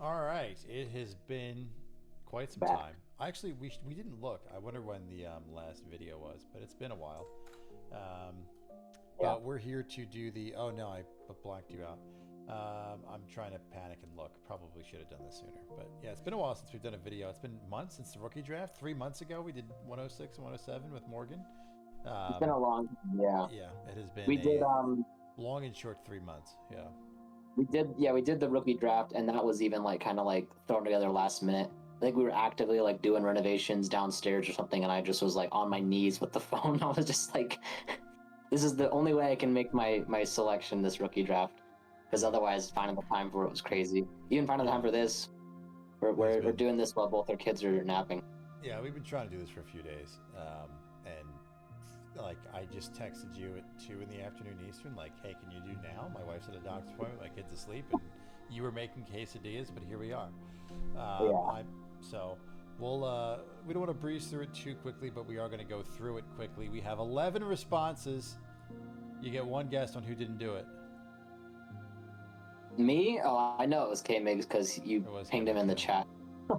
All right, it has been quite some Back. time. Actually, we didn't look. I wonder when the last video was, but it's been a while. Um, Yeah. but we're here to do the. Oh no, I blanked you out. I'm trying to panic and look. Probably should have done this sooner. But yeah, it's been a while since we've done a video. It's been months since the rookie draft. 3 months ago, we did 106 and 107 with Morgan. It's been a Um, long time. Yeah. yeah, it has been We did a long and short 3 months. Yeah. we did the rookie draft, and that was even like kind of like thrown together last minute. I think we were actively like doing renovations downstairs or something, and I just was like on my knees with the phone. I was just like, this is the only way I can make my selection this rookie draft, because otherwise finding the time for it was crazy. Even finding the time Yeah. for this, Has we're been. doing this while both our kids are napping. Yeah, we've been trying to do this for a few days, and like I just texted you at 2 in the afternoon Eastern, like, "Hey, can you do now?" My wife's at a doctor's appointment, my kid's asleep, and you were making quesadillas, but here we are. Yeah. I'm so we'll we don't want to breeze through it too quickly, but we are going to go through it quickly. We have 11 responses. You get one guess on who didn't do it. Me? Oh, I know it was K Migs because you It was pinged him Kevin. in the Yeah. chat.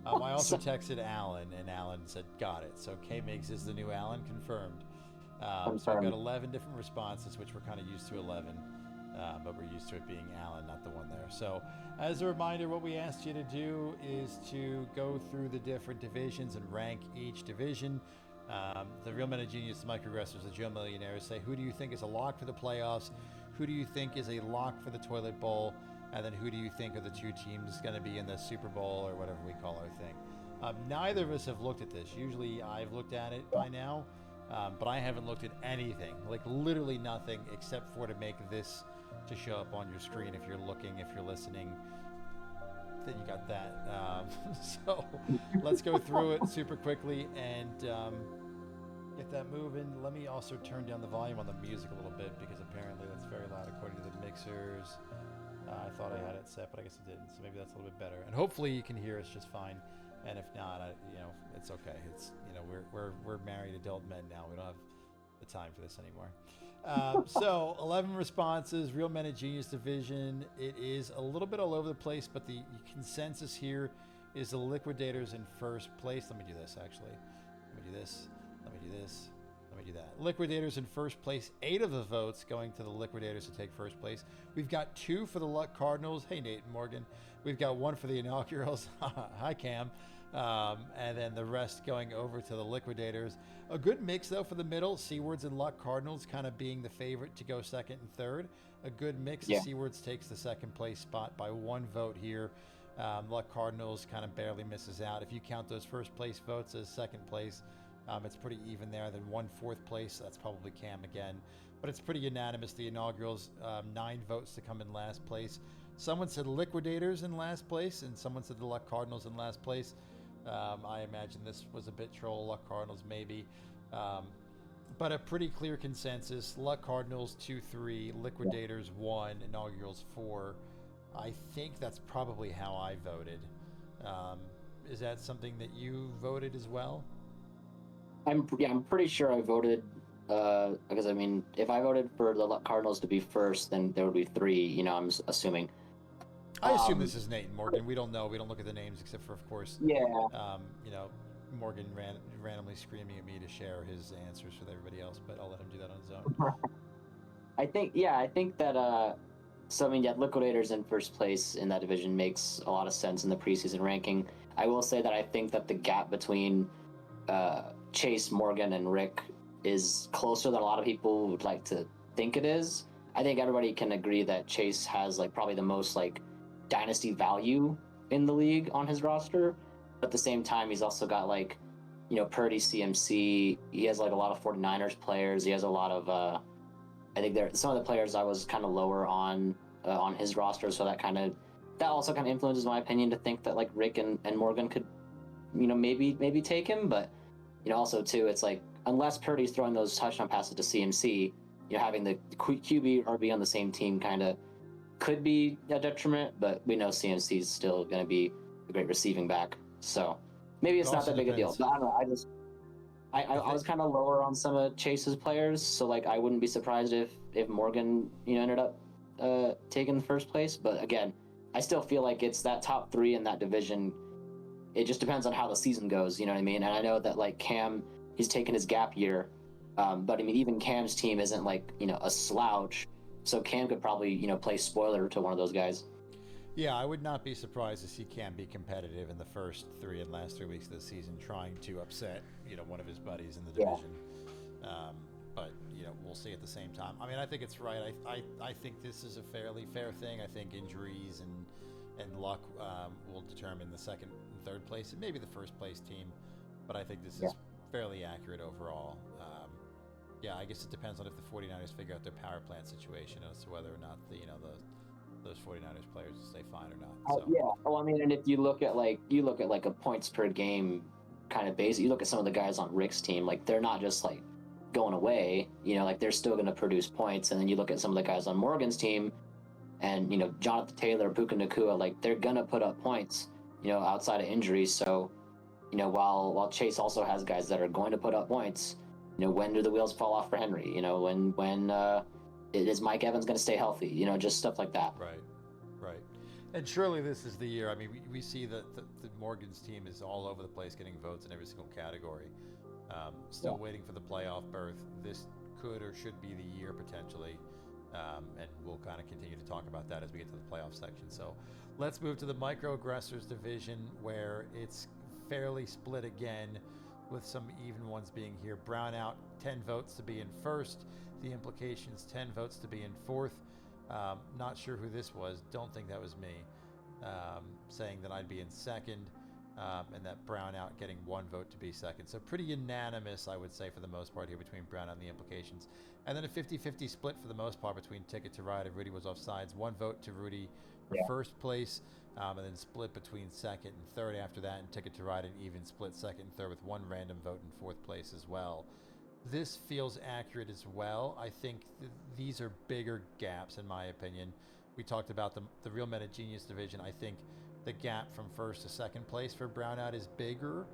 I also So, texted Alan, and Alan said, "Got it." So K Migs is the new Alan, confirmed. So we've got confirmed. 11 different responses, which we're kind of used to 11, but we're used to it being Alan, not the one there. So, as a reminder, what we asked you to do is to go through the different divisions and rank each division. The Real Men of Genius, the Microaggressors, the Joe Millionaires say, who do you think is a lock for the playoffs? Who do you think is a lock for the Toilet Bowl? And then who do you think are the two teams going to be in the Super Bowl or whatever we call our thing? Neither of us have looked at this. Usually I've looked at it by now, but I haven't looked at anything, like literally nothing, except for to make this to show up on your screen if you're looking, if you're listening. Then you got that. So let's go through it super quickly and get that moving. Let me also turn down the volume on the music a little bit because apparently that's very loud according to the mixers. I thought I had it set, but I guess it didn't. So maybe that's a little bit better. And hopefully you can hear us just fine. And if not, it's okay. It's we're married adult men now. We don't have the time for this anymore. So 11 responses. Real Men of Genius division. It is a little bit all over the place, but the consensus here is the Liquidators in first place. Let me do this actually. Let me do this. Let me do this. Let me do that. Liquidators in first place. 8 of the votes going to the Liquidators to take first place. We've got 2 for the Luck Cardinals. Hey, Nate and Morgan. We've got 1 for the Inaugurals. Hi, Cam. And then the rest going over to the Liquidators. A good mix, though, for the middle. Seawards and Luck Cardinals kind of being the favorite to go second and third. A good mix. Yeah. Seawards takes the second place spot by 1 vote here. Luck Cardinals kind of barely misses out. If you count those first place votes as second place, it's pretty even there. Then 1/4 place, that's probably Cam again. But it's pretty unanimous. The Inaugurals, 9 votes to come in last place. Someone said Liquidators in last place, and someone said the Luck Cardinals in last place. I imagine this was a bit troll. Luck Cardinals, maybe. But a pretty clear consensus. Luck Cardinals 2-3, Liquidators 1, Inaugurals 4. I think that's probably how I voted. Is that something that you voted as well? I'm pretty sure I voted because I mean, if I voted for the Cardinals to be first, then there would be 3. I'm assuming. I assume this Um, is Nate and Morgan. We don't know. We don't look at the names except for, of course, yeah, um, you know, Morgan randomly screaming at me to share his answers with everybody else, but I'll let him do that on his own. I think that so I mean, yeah, Liquidators in first place in that division makes a lot of sense in the preseason ranking. I will say that I think that the gap between Chase, Morgan, and Rick is closer than a lot of people would like to think it is. I think everybody can agree that Chase has like probably the most like dynasty value in the league on his roster. But at the same time, he's also got like, Purdy, CMC. He has like a lot of 49ers players. He has a lot of I think there some of the players I was kind of lower on his roster, so that also kind of influences my opinion to think that like Rick and Morgan could, maybe take him. But also too, it's like unless Purdy's throwing those touchdown passes to CMC, having the QB RB on the same team kind of could be a detriment. But we know CMC is still going to be a great receiving back, so maybe It it's not also that big a deal. depends. But I don't know. I I was think kind of lower on some of Chase's players, so like I wouldn't be surprised if Morgan ended up taking the first place. But again, I still feel like it's that top three in that division. It just depends on how the season goes. You know what I mean? And I know that like Cam, he's taken his gap year, but I mean even Cam's team isn't like a slouch. So Cam could probably play spoiler to one of those guys. Yeah, I would not be surprised to see Cam be competitive in the first three and last 3 weeks of the season, trying to upset one of his buddies in the Yeah. division. But we'll see at the same time. I mean, I think it's right. I think this is a fairly fair thing. I think injuries and luck will determine the second and third place and maybe the first place team. But I think this is fairly accurate overall. Yeah, I guess it depends on if the 49ers figure out their power plant situation as to whether or not those 49ers players stay fine or not. So. Yeah. Well, I mean, and if you look at like a points per game kind of base, you look at some of the guys on Rick's team, like they're not just like going away, like they're still going to produce points. And then you look at some of the guys on Morgan's team, and Jonathan Taylor, Puka Nakua, like they're going to put up points, outside of injuries. So, while Chase also has guys that are going to put up points, when do the wheels fall off for Henry? When is Mike Evans going to stay healthy? Just stuff like that. Right. And surely this is the year. I mean, we see that the Morgan's team is all over the place getting votes in every single category. Still waiting for the playoff berth. This could or should be the year potentially. And we'll kind of continue to talk about that as we get to the playoff section. So let's move to the microaggressors division, where it's fairly split again, with some even ones being here. Brownout, 10 votes to be in first. The implications, 10 votes to be in fourth. Not sure who this was. Don't think that was me. Saying that I'd be in second, and that Brownout getting 1 vote to be second. So pretty unanimous, I would say, for the most part here between Brownout and the implications. And then a 50-50 split for the most part between Ticket to Ride and Rudy Was Offsides. 1 vote to Rudy for first place, and then split between second and third after that, and Ticket to Ride an even split second and third with 1 random vote in fourth place as well. This feels accurate as well. I think these are bigger gaps, in my opinion. We talked about the Real Meta Genius division. I think the gap from first to second place for Brownout is bigger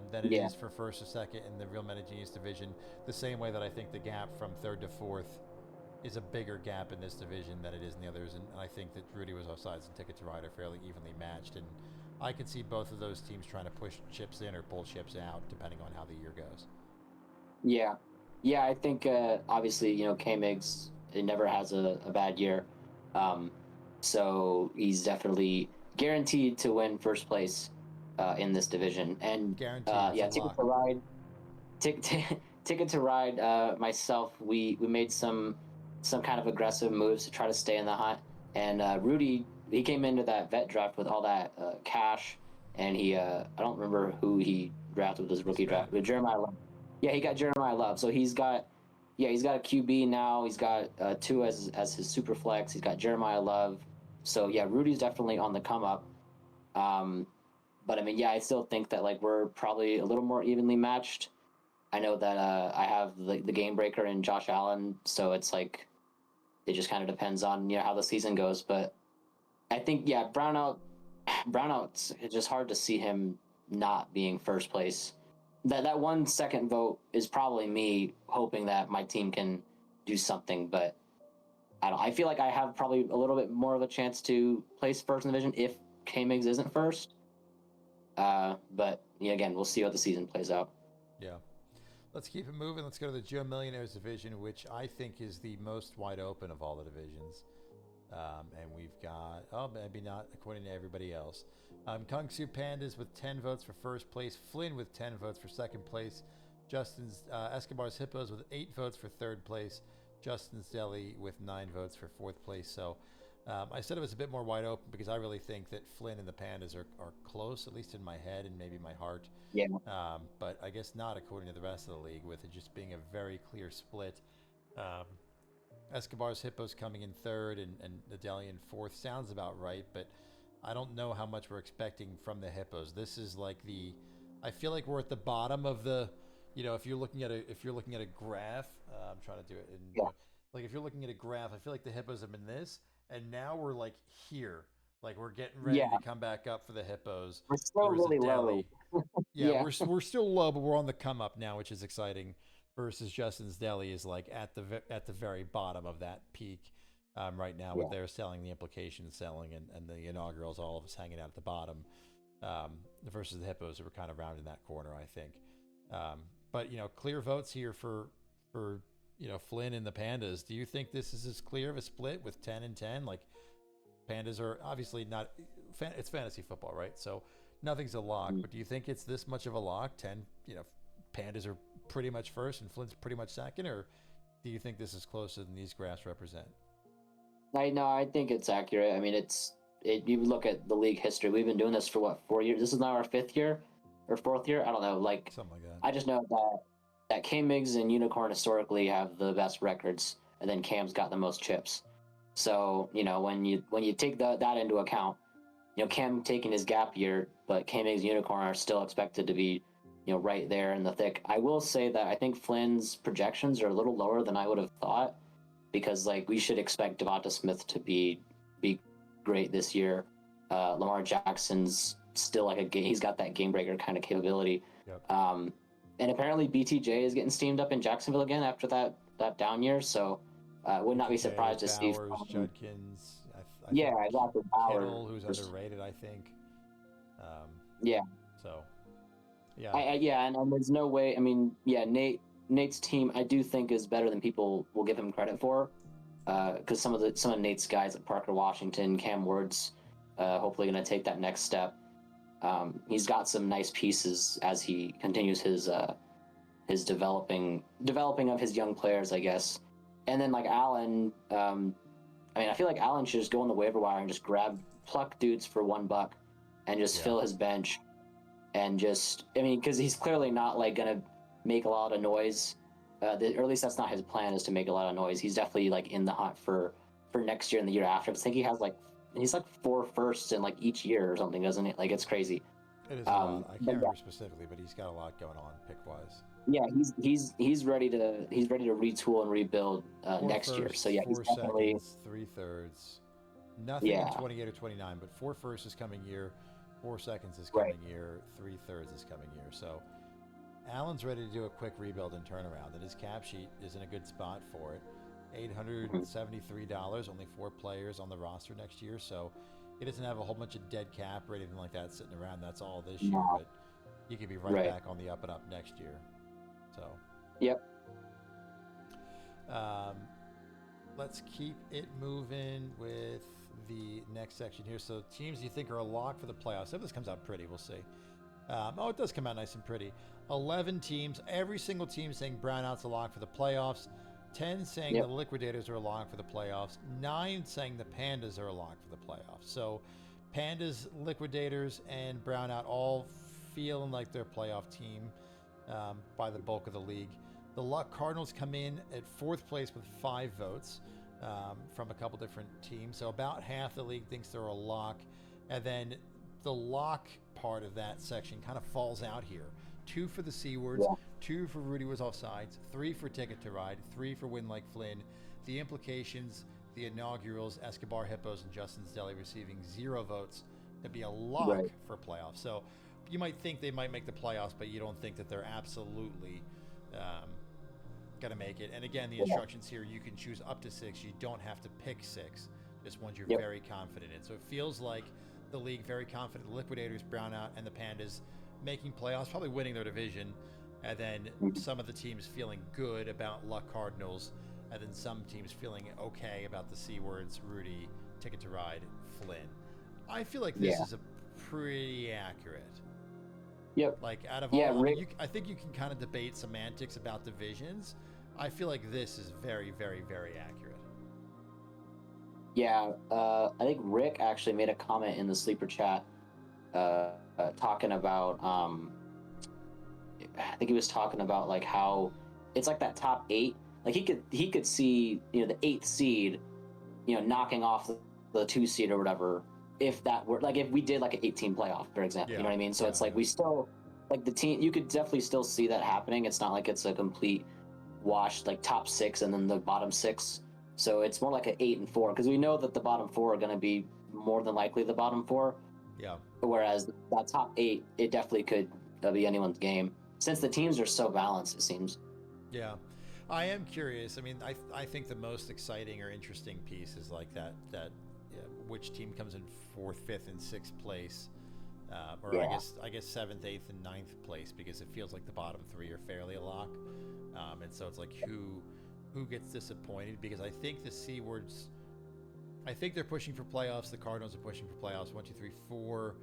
than it is for first to second in the Real Meta Genius division. The same way that I think the gap from third to fourth is a bigger gap in this division than it is in the others. And I think that Rudy Was Offsides and Ticket to Ride are fairly evenly matched. And I could see both of those teams trying to push chips in or pull chips out, depending on how the year goes. Yeah, I think obviously K-Migs, it never has a bad year, so he's definitely guaranteed to win first place in this division. And Ticket to Ride. Myself, we made some kind of aggressive moves to try to stay in the hunt. And Rudy, he came into that vet draft with all that cash, and he I don't remember who he drafted with his rookie draft, but Jeremiah Love. Yeah, he got Jeremiah Love. So he's got a QB now. He's got 2 as his super flex. He's got Jeremiah Love. So yeah, Rudy's definitely on the come up. But I mean, yeah, I still think that like we're probably a little more evenly matched. I know that I have the game breaker in Josh Allen, so it's like it just kind of depends on how the season goes. But I think Brownout's it's just hard to see him not being first place. That 1 second vote is probably me hoping that my team can do something, but I feel like I have probably a little bit more of a chance to place first in the division if K-Migs isn't first. But again, we'll see how the season plays out. Yeah. Let's keep it moving. Let's go to the Joe Millionaires division, which I think is the most wide open of all the divisions. And we've got, maybe not according to everybody else. Kung Fu Pandas with 10 votes for first place. Flynn with 10 votes for second place. Escobar's Hippos with 8 votes for third place. Justin's Deli with 9 votes for fourth place. So I said it was a bit more wide open because I really think that Flynn and the Pandas are close, at least in my head and maybe my heart. Yeah. But I guess not according to the rest of the league, with it just being a very clear split. Escobar's Hippos coming in third and the Deli in fourth sounds about right, but I don't know how much we're expecting from the Hippos. This is like I feel like we're at the bottom of the, if you're looking at a graph, I'm trying to do it. Like if you're looking at a graph, I feel like the Hippos have been this, and now we're like here, like we're getting ready to come back up for the Hippos. We're still really low. We're still low, but we're on the come up now, which is exciting. Versus Justin's Deli is like at the very bottom of that peak. right now with their selling, the implications selling, and the inaugurals, all of us hanging out at the bottom, versus the Hippos who were kind of round in that corner, I think. But clear votes here for Flynn and the Pandas. Do you think this is as clear of a split with 10 and 10? Like, Pandas are obviously not. It's fantasy football, right? So nothing's a lock. But do you think it's this much of a lock? 10, Pandas are pretty much first and Flynn's pretty much second, or do you think this is closer than these graphs represent? I think it's accurate. I mean, you look at the league history. We've been doing this for what, 4 years? This is now our 5th year or 4th year. I don't know. Like, something like that. I just know that K-Migs and Unicorn historically have the best records, and then Cam's got the most chips. So when you take that into account, Cam taking his gap year, but K-Migs and Unicorn are still expected to be right there in the thick. I will say that I think Flynn's projections are a little lower than I would have thought, because like we should expect Devonta Smith to be great this year. Lamar Jackson's still he's got that game breaker kind of capability. Yep. And apparently BTJ is getting steamed up in Jacksonville again after that down year. So I would not be surprised to see Judkins. I got the Bauer, Kittle, who's underrated, I think. So yeah, and there's no way. I mean, Nate's team I do think is better than people will give him credit for, because some of Nate's guys like Parker Washington, Cam Ward's hopefully going to take that next step. He's got some nice pieces as he continues his developing of his young players, I guess. And then like Allen, I feel like Allen should just go on the waiver wire and just pluck dudes for $1 and just fill his bench. And because he's clearly not like gonna make a lot of noise, or at least that's not his plan, is to make a lot of noise. He's definitely like in the hunt for next year and the year after. I think he has he's like 4 firsts in like each year or something, doesn't it? Like, it's crazy. It is a lot. I can't remember specifically, but he's got a lot going on pick wise. Yeah, he's ready to retool and rebuild next year. So yeah, he's definitely seconds, 3 thirds, nothing in 28 or 29, but 4 firsts is coming year. 4 seconds is coming year, 3 thirds is coming year. So Allen's ready to do a quick rebuild and turnaround, and his cap sheet is in a good spot for it. $873, only 4 players on the roster next year, so he doesn't have a whole bunch of dead cap or anything like that sitting around. That's all this year, but he could be right back on the up and up next year. So let's keep it moving with the next section here. So teams you think are a lock for the playoffs. If this comes out pretty, we'll see. It does come out nice and pretty. 11 teams, every single team saying Brownout's a lock for the playoffs. 10 saying the Liquidators are a lock for the playoffs. 9 saying the Pandas are a lock for the playoffs. So Pandas, Liquidators, and Brownout all feeling like they're a playoff team by the bulk of the league. The Luck Cardinals come in at 4th place with 5 votes from a couple different teams. So about half the league thinks they're a lock. And then the lock part of that section kind of falls out here. 2 for the C-words, 2 for Rudy was offsides, 3 for Ticket to Ride, 3 for Win Like Flynn. The implications, the inaugurals, Escobar Hippos and Justin's Deli receiving 0 votes to be a lock for playoffs. So you might think they might make the playoffs, but you don't think that they're absolutely going to make it. And again, the instructions here, you can choose up to 6. You don't have to pick 6. Just ones you're very confident in. So it feels like the league very confident. The Liquidators, Brownout, and the Pandas making playoffs, probably winning their division. And then some of the teams feeling good about Luck Cardinals. And then some teams feeling okay about the C-words, Rudy, Ticket to Ride, Flynn. I feel like this is a pretty accurate. Like, out of all, I think you can kind of debate semantics about divisions. I feel like this is very, very, very accurate. I think Rick actually made a comment in the sleeper chat talking about, I think he was talking about like how it's like that top 8. Like he could see, the 8th seed, knocking off the 2 seed or whatever. If that were like, if we did like an 18 playoff, for example, you know what I mean? So it's like, we still, like, the team, you could definitely still see that happening. It's not like it's a complete wash, like top 6 and then the bottom 6. So it's more like an 8 and 4, because we know that the bottom 4 are going to be more than likely the bottom 4. Whereas that top 8, it definitely could be anyone's game, since the teams are so balanced, it seems. I am curious. I mean, I think the most exciting or interesting piece is like that which team comes in fourth, fifth, and sixth place, or Yeah. I guess seventh, eighth, and ninth place because it feels like the bottom three are fairly a lock, and so it's like who gets disappointed because I think the Seawards. I think they're pushing for playoffs. The Cardinals are pushing for playoffs. 1, 2, 3, 4,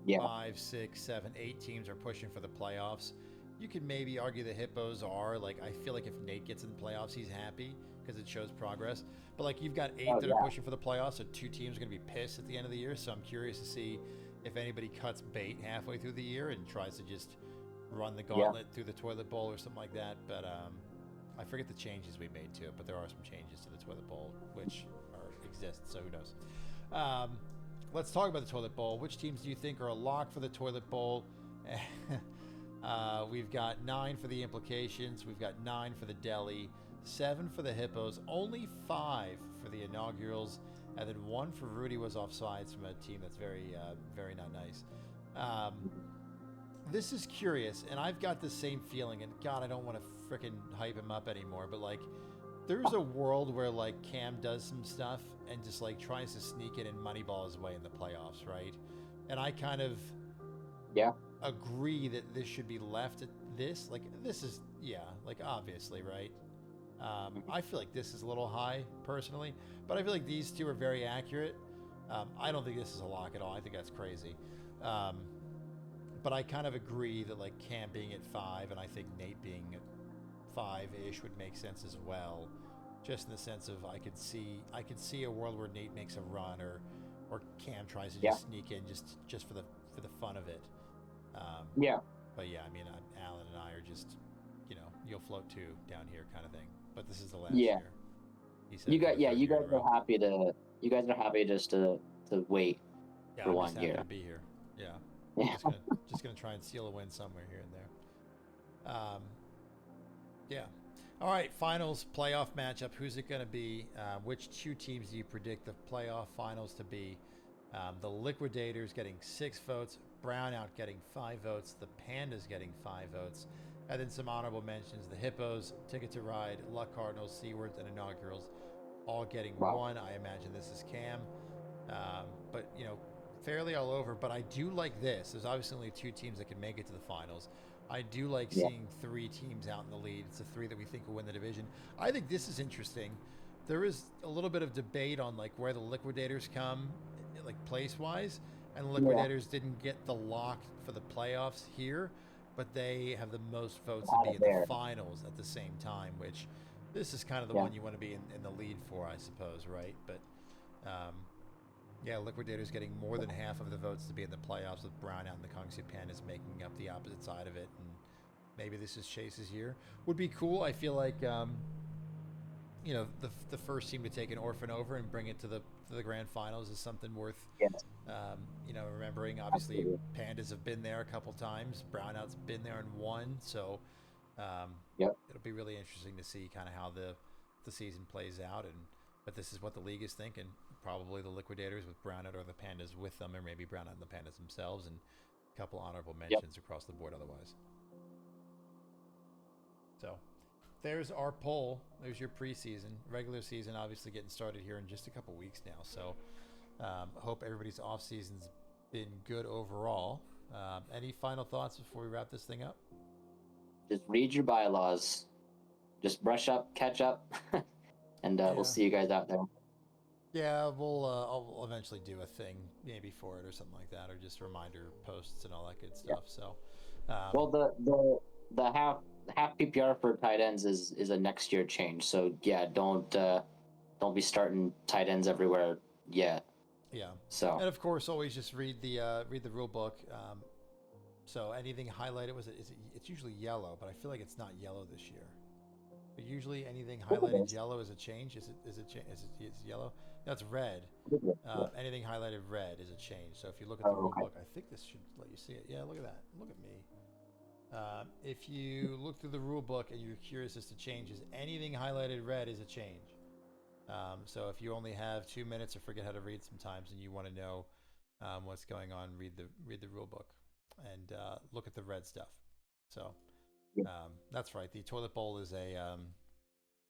Yeah. 5, 6, 7, 8 teams are pushing for the playoffs. You could maybe argue the Hippos are like. I feel like if Nate gets in the playoffs, he's happy because it shows progress. But like you've got 8 Oh that are yeah. pushing for the playoffs, so 2 teams are going to be pissed at the end of the year. So I'm curious to see if anybody cuts bait halfway through the year and tries to just run the Yeah. gauntlet through the toilet bowl or something like that. But I forget the changes we made to it, but there are some changes to the toilet bowl which exist. So who knows? Let's talk about the toilet bowl. Which teams do you think are a lock for the toilet bowl? We've got 9 for the implications. We've got 9 for the deli, 7 for the hippos, only 5 for the inaugurals, and then 1 for Rudy was offsides from a team that's very not nice. Um, this is curious, and I've got the same feeling. And God, I don't want to freaking hype him up anymore, but like, there's a world where like Cam does some stuff and just like tries to sneak it and moneyball his way in the playoffs, right? And I kind of Yeah. agree that this should be left at this. Like this is like obviously, right? I feel like this is a little high personally, but I feel like these two are very accurate. I don't think this is a lock at all. I think that's crazy. Um, but I kind of agree that like Cam being at 5 and I think Nate being at 5-ish would make sense as well. Just in the sense of I could see a world where Nate makes a run or Cam tries to Yeah. just sneak in just for the fun of it. Um, Yeah. but yeah, I mean, Alan and I are just, you'll float too down here kind of thing. But this is the last Yeah. year. He said for the Yeah, third you year guys in a row. are happy to just to wait Yeah, for I'm just one happy year. to be here. Yeah, Yeah. just gonna try and steal a win somewhere here and there. Yeah. All right, finals playoff matchup. Who's it going to be? Which 2 teams do you predict the playoff finals to be? The Liquidators getting 6 votes, Brownout getting 5 votes, the Pandas getting 5 votes, and then some honorable mentions: the Hippos, Ticket to Ride, Luck Cardinals, Seawards, and Inaugurals, all getting Wow. 1. I imagine this is Cam, but fairly all over. But I do like this. There's obviously only 2 teams that can make it to the finals. I do like Yeah. seeing 3 teams out in the lead. It's the 3 that we think will win the division. I think this is interesting. There is a little bit of debate on like where the Liquidators come, like place wise, and the Yeah. Liquidators didn't get the lock for the playoffs here, but they have the most votes to Out be of in the there. finals at the same time. Which this is kind of the Yeah. one you want to be in the lead for, I suppose, right? But um, yeah, Liquidators getting more than half of the votes to be in the playoffs, with Brownout and the Kongsi Pandas making up the opposite side of it. And maybe this is Chase's year. Would be cool. I feel like the first team to take an orphan over and bring it to the grand finals is something worth Yes. remembering. Obviously, Absolutely. Pandas have been there a couple times. Brownout's been there and won. So Yep. it'll be really interesting to see kind of how the season plays out. But this is what the league is thinking. Probably the Liquidators with Brownout or the Pandas with them, or maybe Brownout and the Pandas themselves, and a couple honorable Yep. mentions across the board otherwise. So there's our poll. There's your preseason. Regular season obviously getting started here in just a couple weeks now. So hope everybody's off season's been good overall. Any final thoughts before we wrap this thing up? Just read your bylaws. Just brush up, catch up, and Yeah. we'll see you guys out there. Yeah, I'll eventually do a thing maybe for it or something like that, or just reminder posts and all that good stuff. So, Well, the half PPR for tight ends is a next year change. So yeah, don't be starting tight ends everywhere yet. yeah, So and of course, always just read the rule book. So anything highlighted it's usually yellow, but I feel like it's not yellow this year. But usually anything highlighted yellow is a change. Is it yellow? That's red. Anything highlighted red is a change. So if you look at the rule book, I think this should let you see it. Yeah, look at that. Look at me. If you look through the rule book and you're curious as to changes, anything highlighted red is a change. So if you only have 2 minutes or forget how to read sometimes and you want to know what's going on, read the rule book and look at the red stuff. So that's right. The toilet bowl is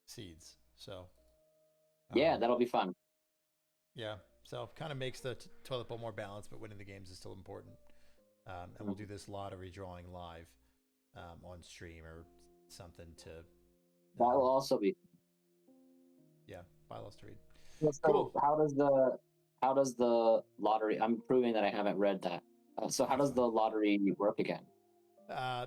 seeds. So Yeah, that'll be fun. yeah, so kind of makes the toilet bowl more balanced, but winning the games is still important. And we'll do this lottery drawing live on stream or something to. That will also be. Yeah, bylaws to read. So Cool. how does the lottery? I'm proving that I haven't read that. So how does the lottery work again?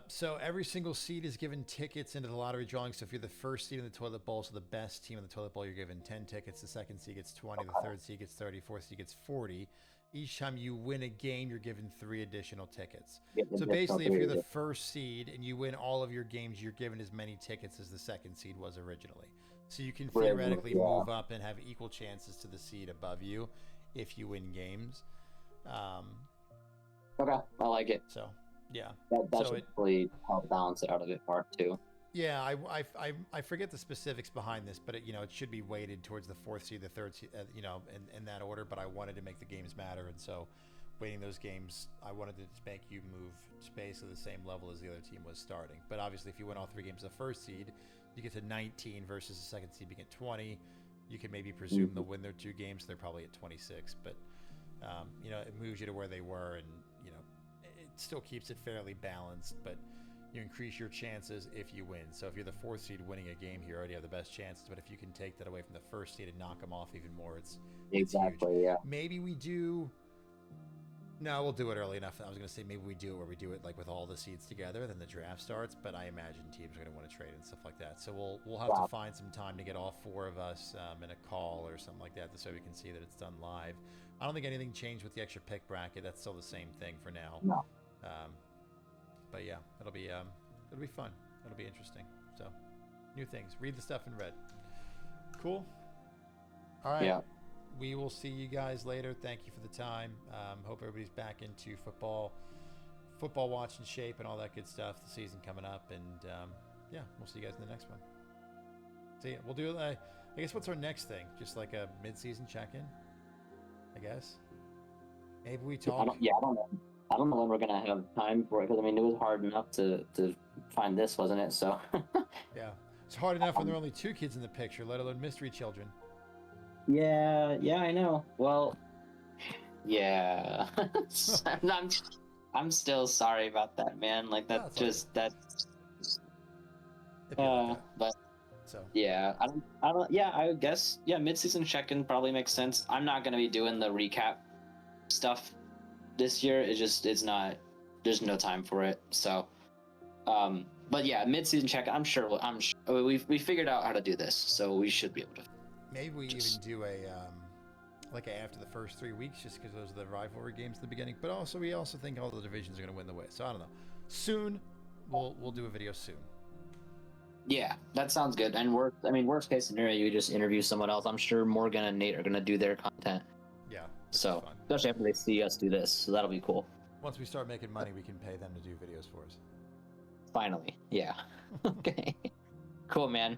So every single seed is given tickets into the lottery drawing. So if you're the first seed in the toilet bowl, so the best team in the toilet bowl, you're given 10 tickets. The second seed gets 20. The third seed gets 30. Fourth seed gets 40. Each time you win a game, you're given 3 additional tickets. So basically, if you're the first seed and you win all of your games, you're given as many tickets as the second seed was originally. So you can theoretically move up and have equal chances to the seed above you if you win games. Okay, I like it. So yeah, that should really help balance it out a bit more too. Yeah, I forget the specifics behind this, but it should be weighted towards the fourth seed, the third seed, in that order. But I wanted to make the games matter, and so weighting those games, I wanted to make you move space at the same level as the other team was starting. But obviously, if you win all 3 games of the first seed, you get to 19 versus the second seed, you get 20. You can maybe presume they'll win their 2 games, so they're probably at 26. But it moves you to where they were, and it still keeps it fairly balanced, but you increase your chances if you win. So if you're the 4th seed winning a game, you already have the best chances. But if you can take that away from the 1st seed and knock them off even more, it's exactly huge. Yeah. Maybe we do. No, we'll do it early enough. I was going to say maybe we do it where we do it like with all the seeds together, then the draft starts. But I imagine teams are going to want to trade and stuff like that. So we'll have to find some time to get all 4 of us in a call or something like that, so we can see that it's done live. I don't think anything changed with the extra pick bracket. That's still the same thing for now. No. But yeah, it'll be fun. It'll be interesting. So, new things. Read the stuff in red. Cool. All right. Yeah. We will see you guys later. Thank you for the time. Hope everybody's back into football watching shape and all that good stuff. The season coming up, and yeah, we'll see you guys in the next one. See ya. We'll do. I guess what's our next thing? Just like a mid-season check-in. I guess. Maybe we talk. I don't know. I don't know when we're gonna have time for it, because it was hard enough to find this, wasn't it? So yeah, it's hard enough when there are only 2 kids in the picture, let alone mystery children. Yeah, I know. Well, yeah, I'm still sorry about that, man. Like that, but so yeah, I don't. Yeah, I guess mid-season check-in probably makes sense. I'm not gonna be doing the recap stuff this year. It's not, there's no time for it. So but yeah, mid-season check, I'm sure we figured out how to do this, so we should be able to. Maybe we even do a like after the first 3 weeks, just because those are the rivalry games at the beginning. But also we think all the divisions are going to win the way. So I don't know. Soon we'll do a video soon. Yeah, that sounds good. And worst case scenario, you just interview someone else. I'm sure Morgan and Nate are going to do their content. Yeah. So especially after they see us do this, so that'll be cool. Once we start making money, we can pay them to do videos for us. Finally, yeah. Okay. Cool, man.